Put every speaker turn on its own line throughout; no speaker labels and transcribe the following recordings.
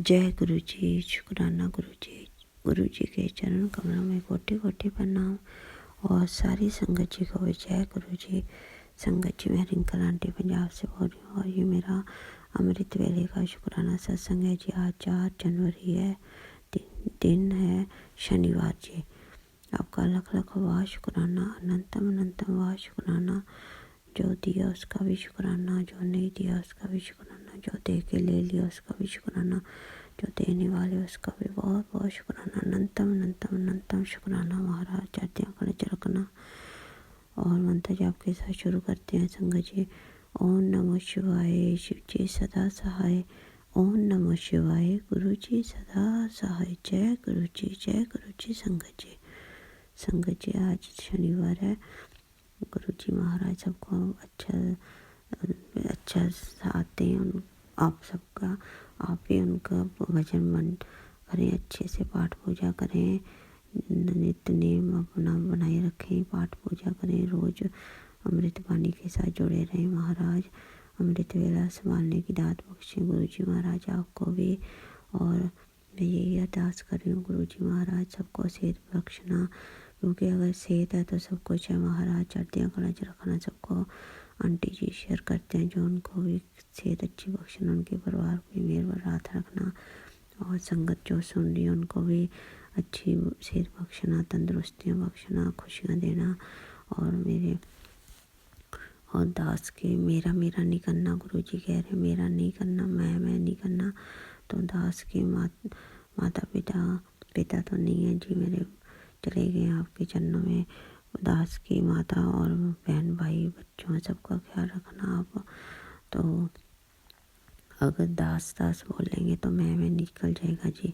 जय गुरु जी। शुक्राना गुरु जी। गुरु जी के चरण कमलों में कोटि कोटि प्रणाम। और सारी संगत जी को भी जय गुरु जी। संगत जी, मैं रिंकल आंटी पंजाब से बोल रही हूँ और ये मेरा अमृत वेले का शुक्राना सत्संग है जी। आज 4 जनवरी है, दिन है शनिवार जी। आपका लख लख वाह शुक्राना, अनंतम अनंतम वाह शुक्राना। जो दिया उसका भी शुक्राना, जो नहीं दिया उसका भी शुक्राना, जो दे के ले लिया उसका भी शुक्राना, जो देने वाले उसका भी बहुत बहुत शुक्राना। अनंतम अनंतम अनंतम शुक्राना। महाराज चढ़तियाँ कड़च रखना। और मंत्र जाप के साथ शुरू करते हैं संगत जी। ओम नमः शिवाय, शिव जी सदा सहाय। ओम नमः शिवाय, गुरु जी सदा सहाय। जय गुरु जी, जय गुरु जी। संगत जी आज शनिवार है। गुरु जी महाराज सबको अच्छा साथ दें। आप सबका, आप भी उनका भजन मन करें, अच्छे से पाठ पूजा करें, नित्य नेम अपना बनाए रखें, पाठ पूजा करें, रोज अमृत वाणी के साथ जुड़े रहें। महाराज अमृत वेला संभालने की दात बख्शें गुरु जी महाराज आपको भी। और मैं यही अरदास कर रही हूँ गुरु जी महाराज सबको सेहत बख्शना, क्योंकि अगर सेहत है तो सब कुछ है। महाराज चढ़तियाँ कड़च रखना सबको। आंटी जी शेयर करते हैं जो उनको भी सेहत अच्छी बख्शना, उनके परिवार को भी मेहर बरात रखना। और संगत जो सुन रही है उनको भी अच्छी सेहत बख्शना, तंदुरुस्तियाँ बख्शना, खुशियाँ देना। और मेरे और दास के मेरा नहीं करना, गुरु जी कह रहे मेरा नहीं करना, मैं नहीं करना। तो दास के माता पिता तो नहीं है जी, मेरे चले गए आपके चरणों में। दास की माता और बहन भाई बच्चों सबका ख्याल रखना आप। तो अगर दास बोलेंगे तो मैं निकल जाएगा जी।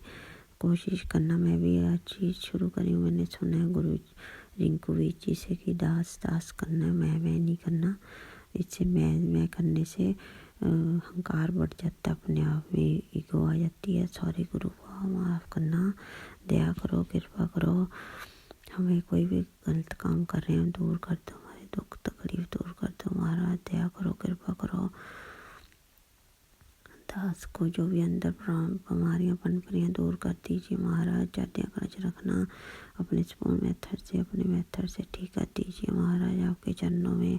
कोशिश करना। मैं भी आज चीज़ शुरू करी हूँ, मैंने सुना है गुरु रिंकू वीर जी से कि दास करना है, मैं नहीं करना। इससे मैं करने से अहंकार बढ़ जाता, अपने आप में ईगो आ जाती है। सॉरी गुरु, माफ़ करना, दया करो, कृपा करो। हमें कोई भी गलत काम कर रहे हैं दूर कर दो, हमारे दुख तकलीफ दूर कर दो महाराज, दया करो, कृपा करो। दास को जो भी अंदर बीमारियाँ पनपरियाँ दूर कर दीजिए महाराज। चढ़तियाँ कड़च रखना, अपने स्पून मेथड से, अपने मेथड से ठीक कर दीजिए महाराज। आपके चरणों में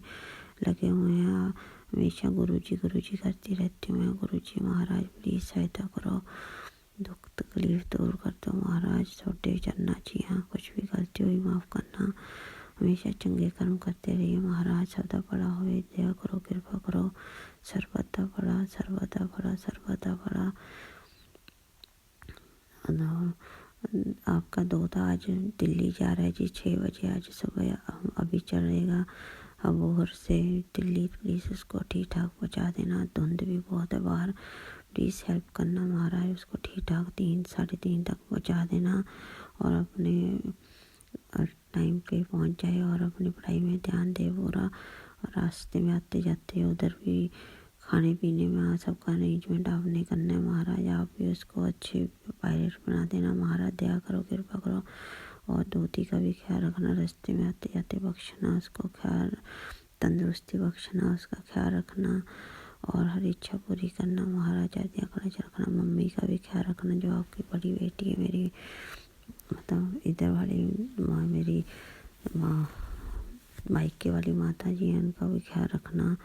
लगे हुए हैं हमेशा। गुरु जी करती रहती हूँ मैं। गुरु जी महाराज प्लीज़ सहायता करो, दुख तकलीफ दूर कर दो महाराज। छोटे चलना जी, हाँ कुछ भी गलती हुई माफ़ करना। हमेशा चंगे कर्म करते रहिए महाराज। सदा बड़ा हुए, दया करो, कृपा करो। सर्वदा बड़ा, सर्वदा बड़ा, सर्वदा बड़ा। आपका दोता आज दिल्ली जा रहा है जी, 6 बजे आज सुबह अभी चढ़ेगा अबोहर से दिल्ली। प्लीज़ उसको ठीक ठाक पहुँचा देना। धुंध भी बहुत है बाहर, प्लीज़ हेल्प करना महाराज। उसको ठीक ठाक 3 साढ़े 3 तक पहुँचा देना और अपने टाइम पे पहुँच जाए और अपनी पढ़ाई में ध्यान दे पूरा। और रास्ते में आते जाते उधर भी खाने पीने में सबका अरेंजमेंट आपने करना है महाराज। आप भी उसको अच्छे पायलट बना देना महाराज, दया करो, कृपा करो। और धोती का भी ख्याल रखना, रास्ते में आते जाते बख्शना उसको, ख्याल तंदुरुस्ती बख्शना, उसका ख्याल रखना और हर इच्छा पूरी करना महाराज। चढ़तियाँ कड़च रखना। मम्मी का भी ख्याल रखना जो आपकी बड़ी बेटी है, मेरी मतलब इधर वाली मेरी मायके वाली माता जी हैं, उनका भी ख्याल रखना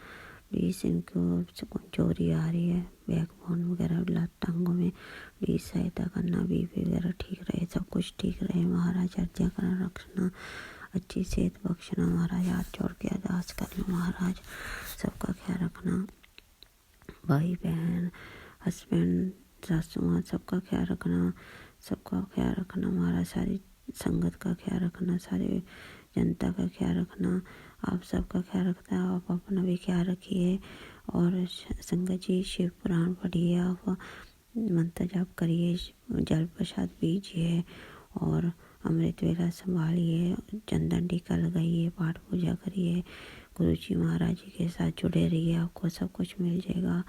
प्लीज़। इनको कमजोरी आ रही है, बैकबोन वगैरह टांगों में, प्लीज़ सहायता करना। बीपी वगैरह ठीक रहे, सब कुछ ठीक रहे महाराज। चर्चा कर रखना, अच्छी सेहत बख्शना महाराज। हाथ जोड़ के अरदास कर लो महाराज, सबका ख्याल रखना। भाई बहन, हस्बैंड, सासू माँ, सबका ख्याल रखना, सबका ख्याल रखना महाराज। सारी संगत का ख्याल रखना, सारे जनता का ख्याल रखना। आप सबका ख्याल रखना, आप अपना भी ख्याल रखिए। और संगत जी शिव पुराण पढ़िए, आप मंत्र जाप करिए, जल प्रसाद पीजिए और अमृत वेला संभालिए, चंदन टीका लगाइए, पाठ पूजा करिए, गुरु जी महाराज जी के साथ जुड़े रहिए। आपको सब कुछ मिल जाएगा,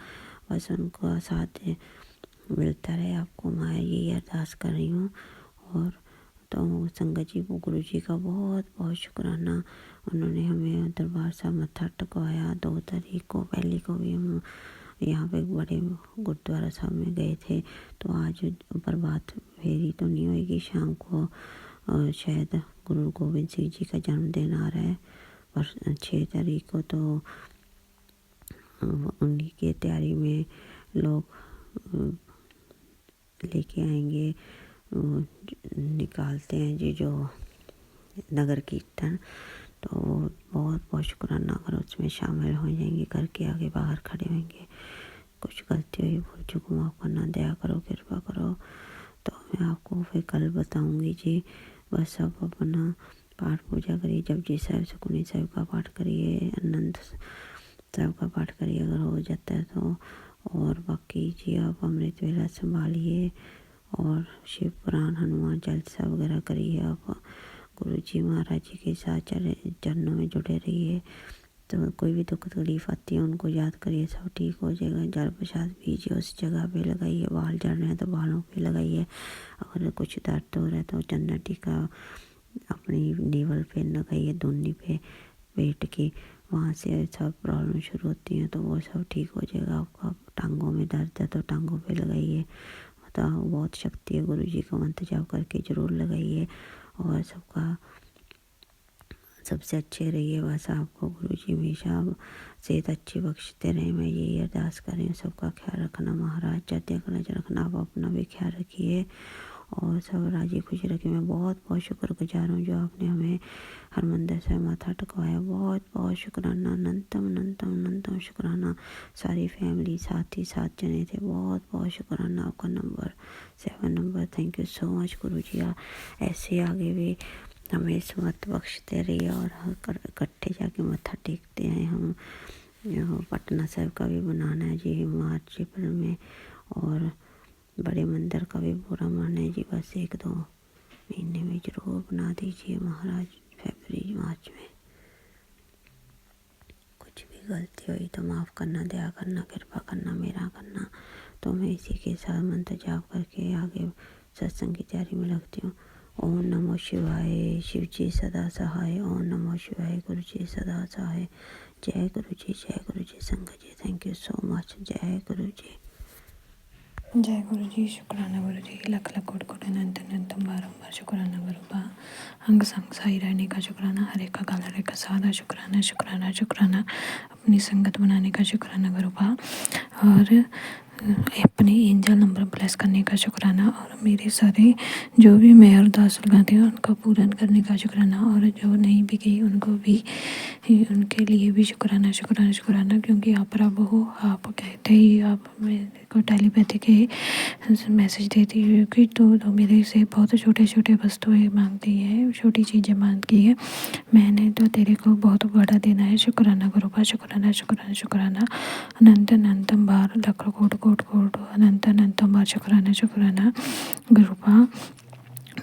बस उनको साथ मिलता रहे आपको। मैं यही अरदास कर रही हूँ। और तो संगत जी गुरु जी का बहुत बहुत शुक्राना। उन्होंने हमें दरबार साहब मत्था टेकवाया 2 तारीख को। पहली को भी हम यहाँ पे बड़े गुरुद्वारा साहब में गए थे। तो आज प्रभात फेरी तो नहीं होगी, शाम को शायद गुरु गोविंद सिंह जी का जन्मदिन आ रहा है और 6 तारीख को, तो उन्हीं की तैयारी में लोग लेके आएंगे, निकालते हैं जी जो नगर कीर्तन। तो बहुत बहुत शुक्राना अगर उसमें शामिल हो जाएंगे, घर के आगे बाहर खड़े होंगे। कुछ गलती हुई भूल चूक माफ़ करना, दया करो, कृपा करो। तो मैं आपको फिर कल बताऊंगी जी। बस सब अपना पाठ पूजा करिए, जपजी साहिब सुखमनी साहिब का पाठ करिए, आनंद साहिब का पाठ करिए अगर हो जाता है तो। और बाकी जी आप अमृत वेला संभालिए और शिव पुराण हनुमान चालीसा वगैरह करिए। आप गुरु जी महाराज जी के साथ चरणों में जुड़े रहिए। तो कोई भी दुख तकलीफ आती है उनको याद करिए, सब ठीक हो जाएगा। जल प्रसाद पीजिए, उस जगह पे लगाइए। बाल जल रहे हैं तो बालों पे लगाइए। अगर कुछ दर्द हो रहा है तो चंदन टीका अपनी नीवल पे लगाइए, धुन्नी पे पेट की, वहाँ से सब प्रॉब्लम शुरू होती हैं तो वो सब ठीक हो जाएगा। आपका टांगों में दर्द है तो टांगों पे लगाइए, मतलब बहुत शक्ति है। गुरु जी का मंत्र जाप करके ज़रूर लगाइए और सबका सबसे अच्छे रहिए। बस आपको गुरु जी हमेशा सेहत अच्छी बख्शते रहे, मैं यही अरदास कर रही हूँ। सबका ख्याल रखना महाराज, चर्चा का नजर रखना, आप अपना भी ख्याल रखिए और सब राजी खुशी रखिए। मैं बहुत बहुत शुक्रगुजार हूँ जो आपने हमें हरमंदिर से माथा टेकवाया। बहुत बहुत शुक्राना, अनंतम अनंतम अनंतम शुक्राना। सारी फैमिली साथ ही साथ जने थे, बहुत बहुत शुक्राना। आपका number 7 number, thank you so much गुरु जी। ऐसे आगे भी हमें सुमत बख्शते रहिए और इकट्ठे जाके मत्था टेकते हैं हम। पटना साहिब का भी बनाना है जी मार्च अप्रैल में, और बड़े मंदिर का भी पूरा मन है जी। बस 1-2 महीने में जरूर बना दीजिए महाराज, फरवरी मार्च में। कुछ भी गलती हुई तो माफ़ करना, दया करना, कृपा करना, मेरा करना। तो मैं इसी के साथ मंत्र जाप करके आगे सत्संग की तैयारी में लगती हूँ। ओम नमो शिवाय, शिव जी सदा सहाय। ओम नमो शिवाय, गुरु जी सदा सहाय। जय गुरु जी, जय गुरु जी, संगत जी, थैंक यू सो मच। जय गुरु जी,
जय गुरु जी। शुक्राना गुरु जी, लख लख कोट कोट अनंत अनंतम बारंबार शुक्राना गुरु बा। अंग संग साई रहने का शुक्राना, हरे का काला हरे का सादा शुक्राना शुक्राना शुक्राना। अपनी संगत बनाने का शुक्राना गुरु बा, और अपने एंजल नंबर ब्लेस करने का शुक्राना, और मेरे सारे जो भी मैं अरदास लगाती हूँ उनको पूर्ण करने का शुक्राना, और जो नहीं भी गई उनको भी, उनके लिए भी शुक्राना शुक्राना शुक्राना। क्योंकि आप प्रभु हो, आप कहते ही आप मेरे को टेलीपैथी के मैसेज देती है कि तो मेरे से बहुत छोटे छोटे वस्तुएं मांगती है, छोटी चीज़ें मांगती है। मैंने तो तेरे को बहुत बड़ा देना है। शुक्राना गुरु बा, शुक्राना शुक्राना शुक्राना। अनंत अनंतम बार, लख कोट कोट कोट अनंत अनंतम बार शुक्राना शुक्राना गुरु बा।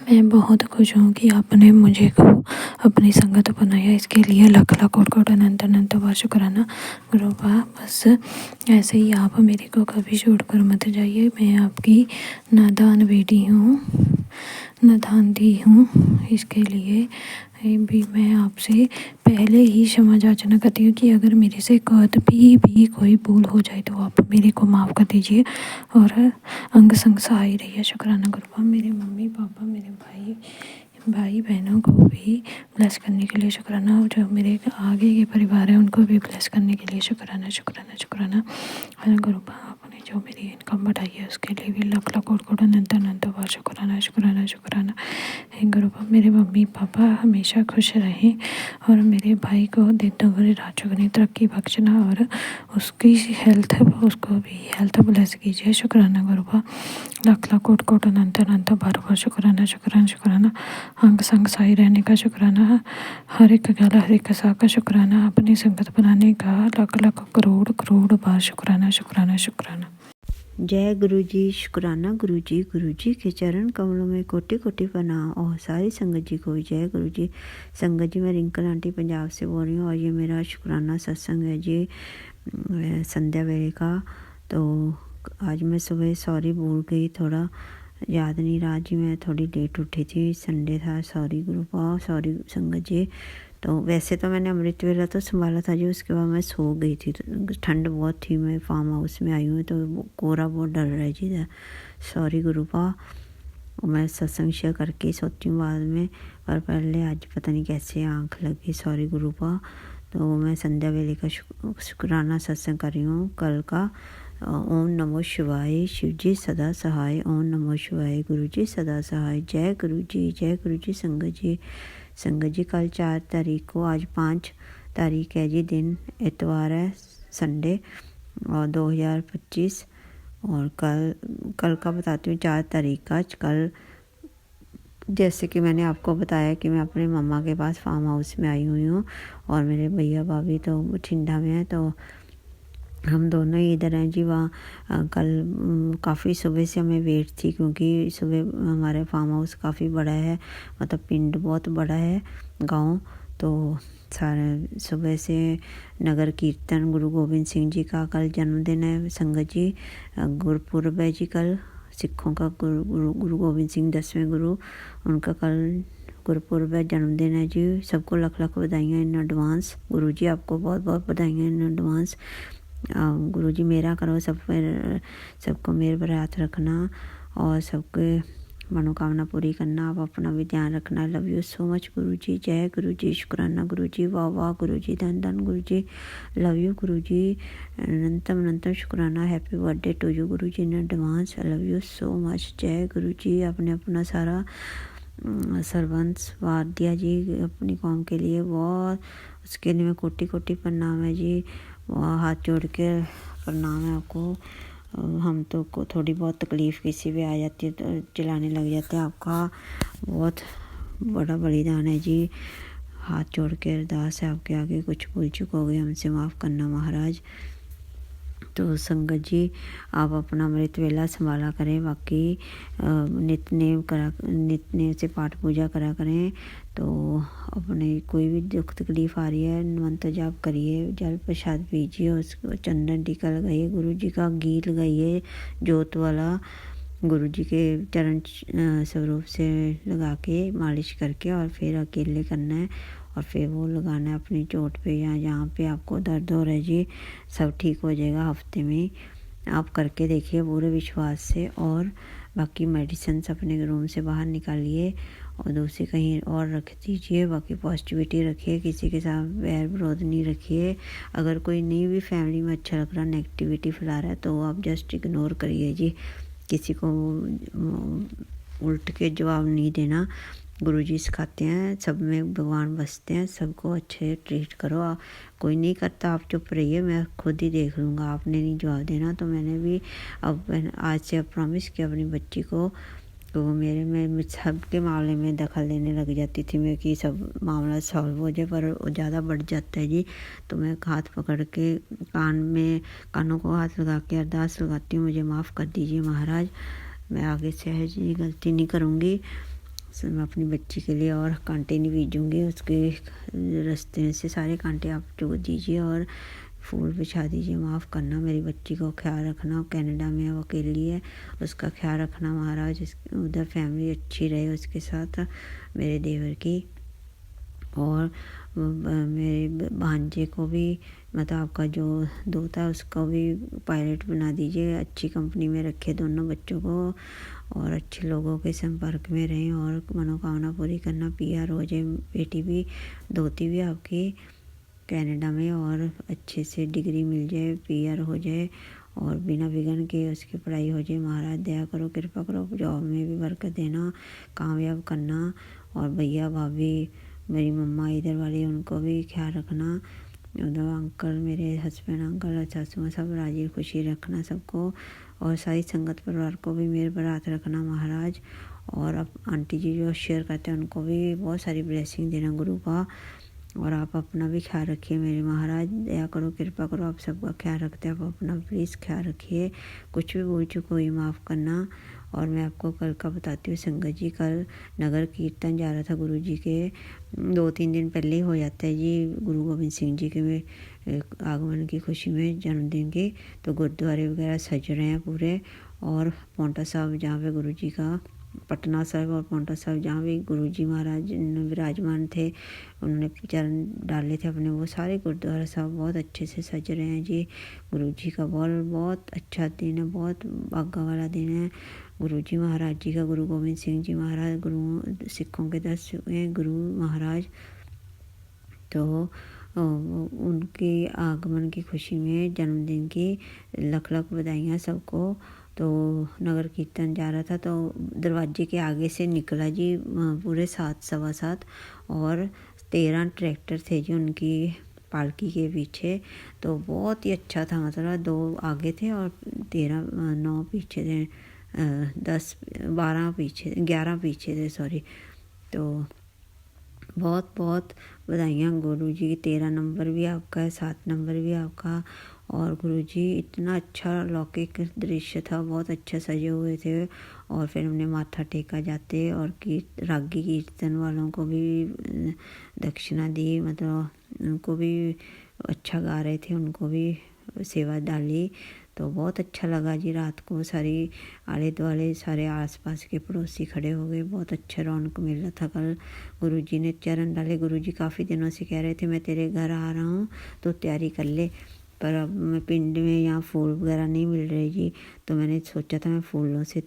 मैं बहुत खुश हूँ कि आपने मुझे को अपनी संगत बनाया, इसके लिए लख लख कोट कोट अनंत अनंत बार शुक्राना गुरु बा। बस ऐसे ही आप मेरे को कभी छोड़ कर मत जाइए। मैं आपकी नादान बेटी हूँ, नादान दी हूँ, इसके लिए भी मैं आपसे पहले ही क्षमा याचना करती हूँ कि अगर मेरे से कभी भी कोई भूल हो जाए तो आप मेरे को माफ़ कर दीजिए और अंग संग सहाय रहिए। शुक्राना गुरुपा। मेरे मम्मी पापा, मेरे भाई बहनों को भी ब्लेस करने के लिए शुक्राना, और जो मेरे आगे के परिवार है उनको भी ब्लेस करने के लिए शुक्राना शुक्राना शुक्राना गुरुपा। आपने जो मेरी इनकम बढ़ाई है उसके लिए भी लख लख कोट अनंत अनंत बार शुक्राना शुक्राना शुक्राना गुरुपा। मेरे मम्मी पापा हमेशा खुश रहें और मेरे भाई को दिन दोगुनी रात चौगुनी तरक्की बख्शना, और उसकी हेल्थ, उसको भी हेल्थ ब्लेस कीजिए। शुक्राना गुरुपा। लख लख कोट अनंत अनंत बार बार शुक्राना शुक्राना शुक्राना। अंग संग साई रहने का शुक्राना, हर एक गला हर एक सा का शुक्राना, अपनी संगत बनाने का लख लख करोड़ करोड़ बार शुक्राना शुक्राना शुक्राना।
जय गुरु जी। शुक्राना गुरु जी के चरण कमलों में कोटि कोटि प्रणाम और सारी संगत जी को भी जय गुरु जी। संगत जी, मैं रिंकल आंटी पंजाब से बोल रही हूँ और ये मेरा शुक्राना सत्संग है जी संध्या वेले का। तो आज मैं सुबह सॉरी भूल गई, थोड़ा याद नहीं रहा जी, मैं थोड़ी लेट उठी थी, संडे था। सॉरी गुरु पाओ, सॉरी संगत जी। तो वैसे तो मैंने अमृत वेला तो संभाला था जी, उसके बाद मैं सो गई थी, तो ठंड बहुत थी, मैं फार्म हाउस में आई हूँ तो कोहरा बहुत डर रहा है जी, सॉरी गुरुपा। मैं सत्संग शेयर करके सोती हूँ बाद में, पर पहले आज पता नहीं कैसे आँख लगी, सॉरी गुरुपा। तो मैं संध्या वेले का शुक्राना सत्संग कर रही हूँ कल का। ओम नमो शिवाय, शिव जी सदा सहाय, ओम नमो शिवाय, गुरु जी सदा सहाय, जय गुरु जी, जय गुरु जी। संगत जी कल 4 तारीख को, आज 5 तारीख है जी, दिन इतवार है, संडे और 2025। और कल का बताती हूँ 4 तारीख का। कल जैसे कि मैंने आपको बताया कि मैं अपने मम्मा के पास फार्म हाउस में आई हुई हूँ और मेरे भैया भाभी तो ठिंडा में है, तो हम दोनों ही इधर हैं जी। वहाँ कल काफ़ी सुबह से हमें वेट थी, क्योंकि सुबह हमारे फार्म हाउस काफ़ी बड़ा है, मतलब पिंड बहुत बड़ा है, गांव। तो सारे सुबह से नगर कीर्तन, गुरु गोविंद सिंह जी का कल जन्मदिन है संगत जी, गुरुपुरब है जी कल, सिखों का गुरु गोविंद सिंह 10वें गुरु, उनका कल गुरुपुरब है, जन्मदिन है जी। सबको लख लख बधाइयाँ इन एडवांस। गुरु जी आपको बहुत बहुत बधाइयाँ इन एडवांस। गुरु जी मेरा करो, सबको मेरे पर हाथ रखना और सबके मनोकामना पूरी करना, आप अपना भी ध्यान रखना। लव यू सो मच गुरु जी, जय गुरु जी, शुक्राना गुरु जी, वाह वाह गुरु जी, धन धन गुरु जी, लव यू गुरु जी, अनंतम शुक्राना, happy birthday to you Guru ji in advance, love you so much, जय गुरु जी। आपने अपना सारा सर्वंस वार दिया जी अपनी कौम के लिए, बहुत उसके लिए मैं कोटि कोटि प्रणाम है जी, हाथ जोड़ के प्रणाम है आपको। हम तो को थोड़ी बहुत तकलीफ़ किसी भी आ जाती है तो चिल्लाने लग जाते हैं, आपका बहुत बड़ा बलिदान है जी। हाथ जोड़ के अरदास है आपके आगे, कुछ भूल चुक हो गए हमसे माफ़ करना महाराज। तो संगत जी आप अपना अमृत वेला संभाला करें, बाकी नित्य से पाठ पूजा करा करें। तो अपने कोई भी दुख तकलीफ़ आ रही है, मंत्र जाप करिए, जल प्रसाद पीजिए, उसको चंदन टीका लगाइए, गुरु जी का घी लगाइए जोत वाला, गुरु जी के चरण स्वरूप से लगा के मालिश करके, और फिर अकेले करना है और फिर वो लगाना है अपनी चोट पे या जहाँ पे आपको दर्द हो रहा है जी, सब ठीक हो जाएगा हफ्ते में। आप करके देखिए पूरे विश्वास से। और बाकी मेडिसिन अपने रूम से बाहर निकालिए और दूसरी कहीं और रख दीजिए। बाकी पॉजिटिविटी रखिए, किसी के साथ बैर विरोध नहीं रखिए। अगर कोई नहीं भी फैमिली में अच्छा लग रहा, नेगेटिविटी फैला रहा है, तो आप जस्ट इग्नोर करिए जी, किसी को उल्ट के जवाब नहीं देना। गुरुजी सिखाते हैं सब में भगवान बसते हैं, सबको अच्छे ट्रीट करो। कोई नहीं करता आप चुप रहिए, मैं खुद ही देख लूँगा, आपने नहीं जवाब देना। तो मैंने भी अब आज से प्रॉमिस किया अपनी बच्ची को, तो मेरे में सबके मामले में दखल लेने लग जाती थी मैं कि सब मामला सॉल्व हो जाए, पर वो ज़्यादा बढ़ जाता है जी। तो मैं हाथ पकड़ के कानों को हाथ लगा के अरदास लगाती हूँ, मुझे माफ़ कर दीजिए महाराज, मैं आगे से है जी गलती नहीं करूँगी। मैं अपनी बच्ची के लिए और कांटे नहीं बीजूँगी, उसके रास्ते से सारे कांटे आप चो दीजिए और फूल बिछा दीजिए। माफ़ करना, मेरी बच्ची को ख्याल रखना, कनाडा में वो अकेली है, उसका ख्याल रखना महाराज, उधर फैमिली अच्छी रहे उसके साथ मेरे देवर की। और मेरे भांजे को भी, मतलब आपका जो दोता है उसको भी पायलट बना दीजिए, अच्छी कंपनी में रखे दोनों बच्चों को और अच्छे लोगों के संपर्क में रहें और मनोकामना पूरी करना। PR हो जाए बेटी भी, दोती भी आपकी कनाडा में, और अच्छे से डिग्री मिल जाए, PR हो जाए और बिना विघ्न के उसकी पढ़ाई हो जाए। महाराज दया करो, कृपा करो, जॉब में भी बरकत देना, कामयाब करना। और भैया भाभी मेरी मम्मा इधर वाले, उनको भी ख्याल रखना, उधर अंकल, मेरे हस्बैंड अंकल, सासू सब राजी खुशी रखना सबको, और सारी संगत परिवार को भी मेरे पर हाथ रखना महाराज। और अब आंटी जी जो शेयर करते हैं उनको भी बहुत सारी ब्लेसिंग देना गुरु का। और आप अपना भी ख्याल रखिए मेरे महाराज, दया करो, कृपा करो, आप सबका ख्याल रखते हैं, आप अपना प्लीज़ ख्याल रखिए, कुछ भी भूल चुको ही माफ़ करना। और मैं आपको कल का बताती हूँ संगत जी, कल नगर कीर्तन जा रहा था गुरु जी के, 2-3 दिन पहले ही हो जाता है जी गुरु गोविंद सिंह जी के आगमन की खुशी में, जन्मदिन की। तो गुरुद्वारे वगैरह सज रहे हैं पूरे, और पांवटा साहिब जहाँ पे गुरु जी का पटना साहिब और पांवटा साहिब जहाँ भी गुरु जी महाराज विराजमान थे, उन्होंने चरण डाले थे अपने, वो सारे गुरुद्वारा साहब बहुत अच्छे से सज रहे हैं जी। गुरु जी का बहुत अच्छा दिन है, बहुत भाग्य वाला दिन है। गुरु जी महाराज जी का, गुरु गोविंद सिंह जी महाराज गुरु सिखों के 10वें गुरु महाराज, तो उनके आगमन की खुशी में जन्मदिन की लख बधाइयाँ सबको। तो नगर कीर्तन जा रहा था, तो दरवाजे के आगे से निकला जी पूरे 7-7 और 13 ट्रैक्टर थे जी उनकी पालकी के पीछे। तो बहुत ही अच्छा था, मतलब 2 आगे थे और 9 पीछे थे, 11 पीछे थे, सॉरी। तो बहुत बधाइयाँ गुरु जी की। 13 नंबर भी आपका है, 7 नंबर भी आपका। और गुरु जी इतना अच्छा लौकिक दृश्य था, बहुत अच्छा सजे हुए थे। और फिर हमने माथा टेका जाते और रागी कीर्तन वालों को भी दक्षिणा दी, मतलब उनको भी अच्छा गा रहे थे, उनको भी सेवा डाली। तो बहुत अच्छा लगा जी। रात को सारी आले दुआले सारे आसपास के पड़ोसी खड़े हो गए, बहुत अच्छा रौनक मिल रहा था। कल गुरु जी ने चरण डाले। गुरु जी काफ़ी दिनों से कह रहे थे मैं तेरे घर आ रहा हूँ तो तैयारी कर ले, पर अब मैं पिंड में यहाँ फूल वगैरह नहीं मिल रहे जी, तो मैंने सोचा था मैं फूलों से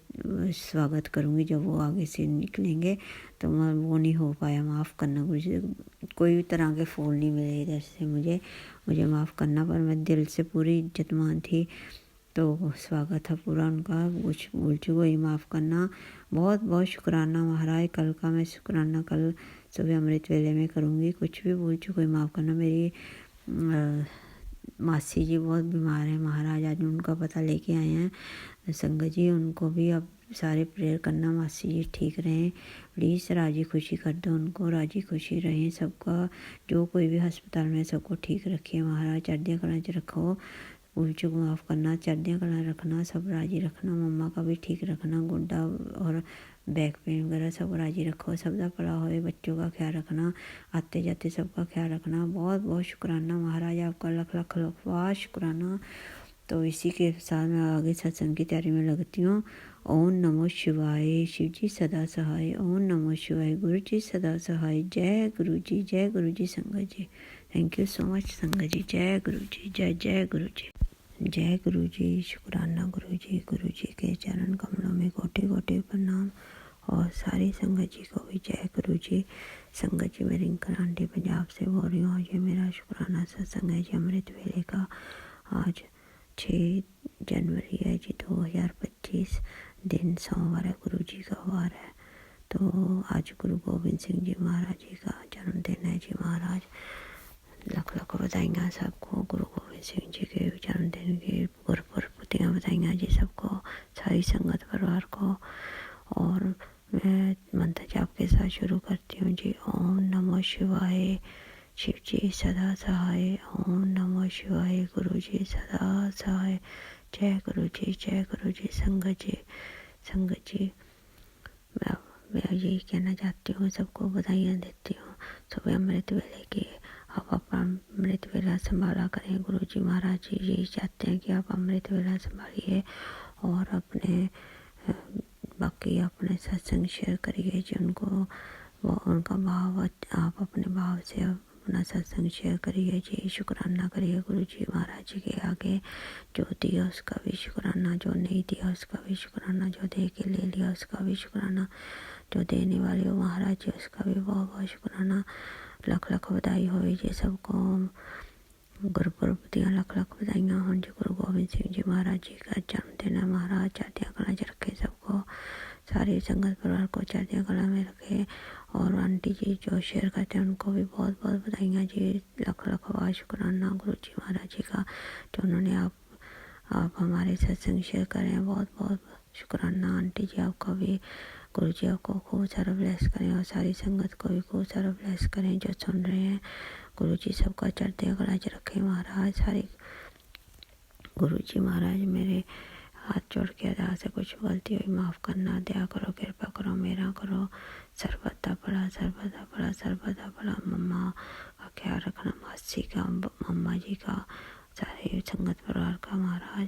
स्वागत करूँगी जब वो आगे से निकलेंगे, तो मैं वो नहीं हो पाया, माफ़ करना गुरु जी। कोई भी तरह के फूल नहीं मिले इधर से मुझे माफ़ करना, पर मैं दिल से पूरी इज्जतमान थी, तो स्वागत था पूरा उनका। कुछ भूल चूक वही माफ़ करना। बहुत शुक्राना महाराज। कल का मैं शुक्राना कल सुबह अमृत वेले में करूँगी। कुछ भी भूल चूक वही माफ़ करना। मेरी मासी जी बहुत बीमार हैं महाराज, आज उनका पता लेके आए हैं संगत जी, उनको भी अब सारे प्रेयर करना मासी जी ठीक रहें प्लीज़। राजी खुशी कर दो उनको, राजी खुशी रहें सबका, जो कोई भी अस्पताल में सबको ठीक रखिए महाराज, चढ़दियाँ कला च रखो, भूल चूक माफ़ करना, चढ़दियाँ कला रखना, सब राजी रखना, मम्मा का भी ठीक रखना, गुड्डा और बैक पेन वगैरह सब राजी रखो, सबका भला होए, बच्चों का ख्याल रखना, आते जाते सबका ख्याल रखना। बहुत शुक्राना महाराज, आपका लख वाह शुक्राना। तो इसी के साथ मैं आगे सत्संग की तैयारी में लगती हूँ। ओम नमो शिवाय, शिव जी सदा सहाय। ओम नमो शिवाय, गुरु जी सदा सहाय। जय गुरु जी संगत जी। थैंक यू सो मच संगत जी। जय गुरु जी, जय गुरु जी, जय गुरु जी। शुक्राना गुरु जी के चरण कमलों में कोटि प्रणाम। और सारी संगत जी को भी जय गुरु जी। संगत जी मैं रिंकल आंटी पंजाब से बोल रही हूँ। ये मेरा शुक्राना सत्संग है जी अमृत वेले का। आज 6 जनवरी है जी 2025, दिन सोमवार है, गुरु जी का वार है। तो आज गुरु गोविंद सिंह जी महाराज जी का जन्मदिन है जी महाराज। लख बधाइयाँ सबको, गुरु गोविंद सिंह जी के जन्मदिन की गुरपुरब बधाइयाँ जी सबको, सारी संगत परिवार को। और मैं मंत्र जाप के साथ शुरू करती हूँ जी। ओम नमो शिवाय, शिव जी सदा सहाय। ओम नमो शिवाय, गुरु जी सदा सहाय। जय गुरु जी संगत जी। मैं यही कहना चाहती हूँ, सबको बधाइयाँ देती हूँ सुबह अमृत वेले की। आप अपना अमृत वेला संभाला करें। गुरु जी महाराज जी यही चाहते हैं कि आप अमृत वेला संभालिए और अपने बाकी अपने सत्संग शेयर करिए जी उनको, वो उनका भाव आप अपने भाव से अपना सत्संग शेयर करिए जी। शुक्राना करिए गुरु जी महाराज जी के आगे, जो दिया उसका भी शुक्राना, जो नहीं दिया उसका भी शुक्राना, जो दे के ले लिया उसका भी शुक्राना, जो देने वाले हो महाराज जी उसका भी बहुत शुक्राना। लख बधाई हो जी सबको। गुरुपुरब दियाँ लख बधाइयाँ हों जी। गुरु गोविंद सिंह जी महाराज जी का जन्मदिन है महाराज। चढ़दियाँ कला च रखे सबको, सारी संगत परिवार को चढ़दियाँ कला में रखे। और आंटी जी जो शेयर करते हैं उनको भी बहुत बधाइयाँ जी। लख वाह शुक्राना गुरु जी महाराज जी का, जो उन्होंने आप हमारे सत्संग शेयर करें। बहुत शुक्राना आंटी जी आपका भी। गुरु जी आपको खूब सारा ब्लेस करें और सारी संगत को भी खूब सारा ब्लेस करें जो सुन रहे हैं। गुरु जी सबका चढ़ते कला च रखे महाराज। सारी गुरु जी महाराज मेरे हाथ जोड़ के अरदास है, कुछ गलती हुई माफ़ करना, दया करो, कृपा करो, मेरा करो। सर्वदा बड़ा मम्मा का ख्याल रखना, मासी का, मम्मा जी का, सारे संगत परिवार का महाराज।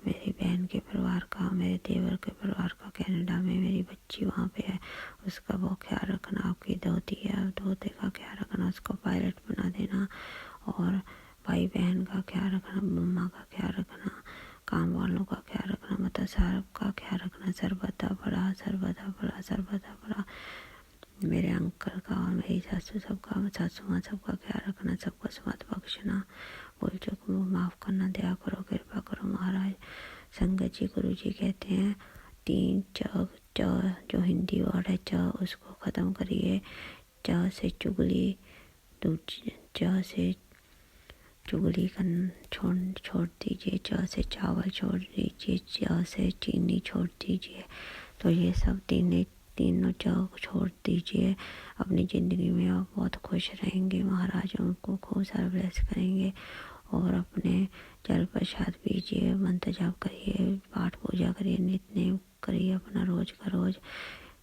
मेरी बहन के परिवार का, मेरे देवर के परिवार का कनाडा में, मेरी बच्ची वहाँ पे है, उसका वो ख्याल रखना। आपकी धोती है, धोते का ख्याल रखना, उसको पायलट बना देना। और भाई बहन का ख्याल रखना, मम्मा का ख्याल रखना, काम वालों का ख्याल रखना, मतलब साहब का ख्याल रखना। सर्वदा बड़ा, सर्वदा बड़ा, सर्वदा बड़ा। मेरे अंकल का और मेरी सासू सबका, सासू माँ सबका ख्याल रखना, सबको मत बख्शना, भूल चूक को माफ़ करना, दया करो, कृपा करो महाराज। संगत जी गुरु जी कहते हैं 3 च, जो हिंदी वर्ड है च, उसको ख़त्म करिए। च से चुगली, च से चुगली छोड़ दीजिए। च से चावल छोड़ दीजिए। च से चीनी छोड़ दीजिए। तो ये सब तीनों च छोड़ दीजिए। अपनी ज़िंदगी में आप बहुत खुश रहेंगे। महाराज उनको खूब सारा ब्लेस करेंगे। और अपने जल प्रसाद पीजिए, मंत्र जाप करिए, पाठ पूजा करिए, नित्य करिए अपना रोज का रोज।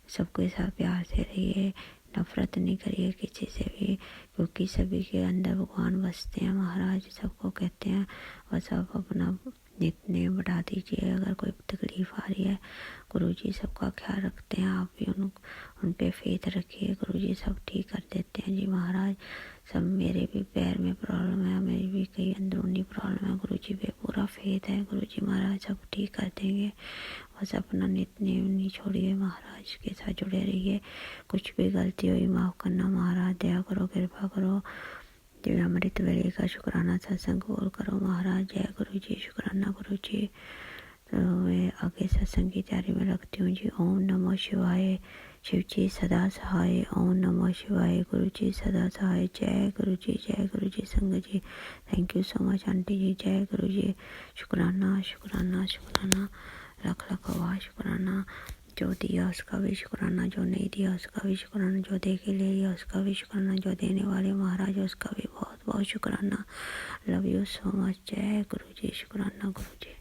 सबके साथ प्यार से रहिए, नफरत नहीं करिए किसी से भी, क्योंकि सभी के अंदर भगवान बसते हैं। महाराज सबको कहते हैं, और सब अपना नित्य बढ़ा दीजिए। अगर कोई तकलीफ आ रही है, गुरुजी सबका ख्याल रखते हैं। आप भी उन पे फेथ रखिए, गुरुजी सब ठीक कर देते हैं जी महाराज। सब मेरे भी पैर में प्रॉब्लम है, मेरी भी कई अंदरूनी प्रॉब्लम है, गुरुजी पे पूरा फेथ है। गुरुजी महाराज सब ठीक कर देंगे। बस अपना नित्य नेम नहीं छोड़िए, महाराज के साथ जुड़े रहिए। कुछ भी गलती हुई माफ़ करना महाराज, दया करो, कृपा करो। दिव्य अमृत वेले का शुक्राना सत्संग बोल करो महाराज। जय गुरु जी, शुक्राना गुरु जी। तो मैं आगे सत्संग की तैयारी में रखती हूँ जी। ओम नमो शिवाय। शिव जी सदा सहाय। ओम नमो शिवाय। गुरु जी सदा सहाय। जय गुरु जी, जय गुरु जी। संगत जी thank you so much aunty जी। जय गुरु जी। शुक्राना शुक्राना शुक्राना, लाख लाख आवाज शुक्राना। जो दिया उसका भी शुक्राना, जो नहीं दिया उसका भी शुक्राना, जो दे के ले लिया उसका भी शुक्राना, जो देने वाले महाराज उसका भी बहुत बहुत शुक्राना। Love you so much. जय गुरु जी, शुक्राना गुरु जी।